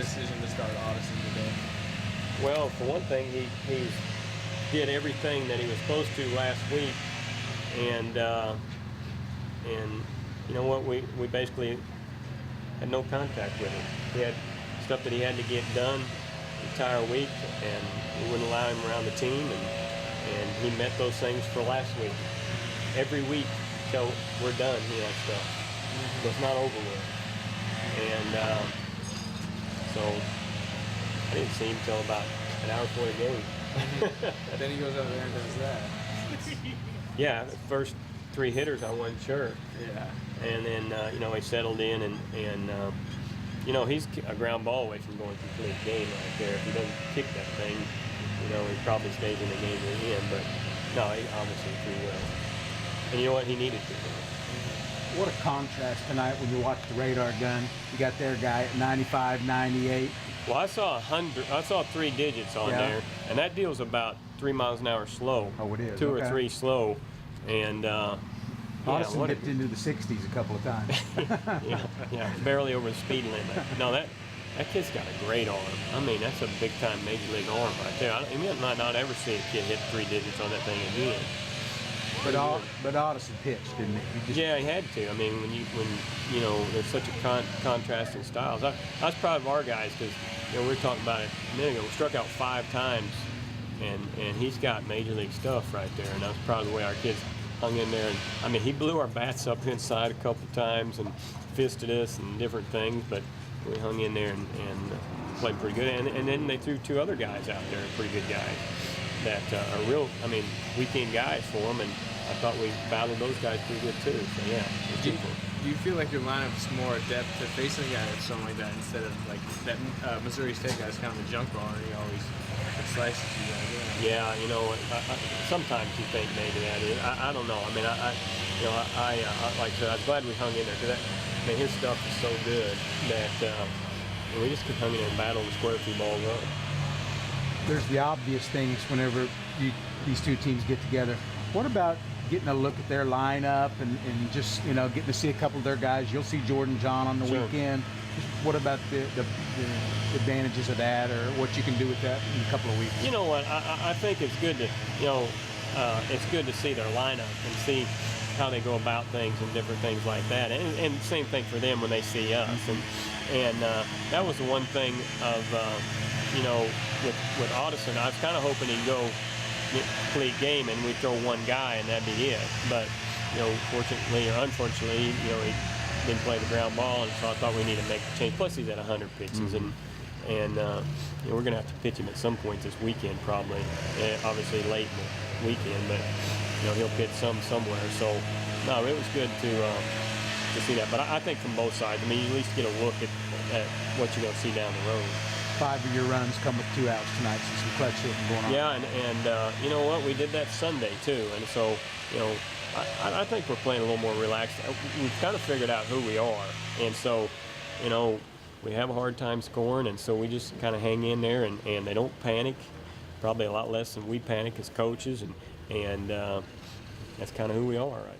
decision to start Addison today? Well, for one thing, he did everything that he was supposed to last week, and you know what? We basically had no contact with him. He had stuff that he had to get done the entire week, and we wouldn't allow him around the team, and he met those things for last week. Every week till we're done, he has stuff. So it's not over with. And so I didn't see him till about an hour before the game. Then he goes over there and does that. Yeah, the first 3 hitters I wasn't sure. Yeah. And then, you know, he settled in, and you know, he's a ground ball away from going to complete game right there. If he doesn't kick that thing, you know, he probably stays in the game we're in. But no, he obviously threw well. And you know what? He needed to. What a contrast tonight when you watch the radar gun. You got their guy at 95, 98. Well, I saw 100. I saw 3 digits on there, and that deal's about 3 miles an hour slow. Oh, it is. 2 or 3 slow, and Addison dipped into the 60s a couple of times. yeah, barely over the speed limit. No, that kid's got a great arm. I mean, that's a big time major league arm right there. You might not ever see a kid hit 3 digits on that thing again. But Addison pitched, didn't he? Yeah, he had to. I mean, when you know, there's such a contrast in styles. I was proud of our guys because, you know, we were talking about it a minute ago. We struck out 5 times, and he's got major league stuff right there. And I was proud of the way our kids hung in there. And I mean, he blew our bats up inside a couple of times and fisted us and different things, but we hung in there and played pretty good. And then they threw 2 other guys out there, pretty good guys that are real. I mean, weekend guys for them, and I thought we battled those guys pretty good too. So yeah. Do you feel like your lineup's more adept to facing a guy or something like that instead of like that Missouri State guy's kind of a junk ball and he always slices you guys? Yeah, you know, sometimes you think maybe that is. I don't know. I mean, you know, I like I said, I'm glad we hung in there because I mean, his stuff is so good that we just could hung in there and battle and square a few balls up. There's the obvious things whenever these 2 teams get together. What about getting a look at their lineup and just, you know, getting to see a couple of their guys? You'll see Jordan John on the weekend. What about the advantages of that, or what you can do with that in a couple of weeks? You know what? I think it's good to, you know, it's good to see their lineup and see how they go about things and different things like that. And same thing for them when they see us. And that was the one thing of, you know, with Addison, I was kind of hoping he'd go complete game and we'd throw 1 guy and that'd be it. But, you know, fortunately or unfortunately, you know, he didn't play the ground ball, and so I thought we needed to make a change. Plus, he's at 100 pitches, and you know, we're going to have to pitch him at some point this weekend, probably. Obviously late in the weekend, but you know, he'll pitch somewhere. So, no, it was good to see that. But I think from both sides, I mean, you at least get a look at what you're going to see down the road. 5 of your runs come with 2 outs tonight, so some clutch hitting going on. Yeah, and you know what? We did that Sunday too, and so, you know, I think we're playing a little more relaxed. We've kind of figured out who we are, and so, you know, we have a hard time scoring, and so we just kind of hang in there, and they don't panic. Probably a lot less than we panic as coaches, and that's kind of who we are, right?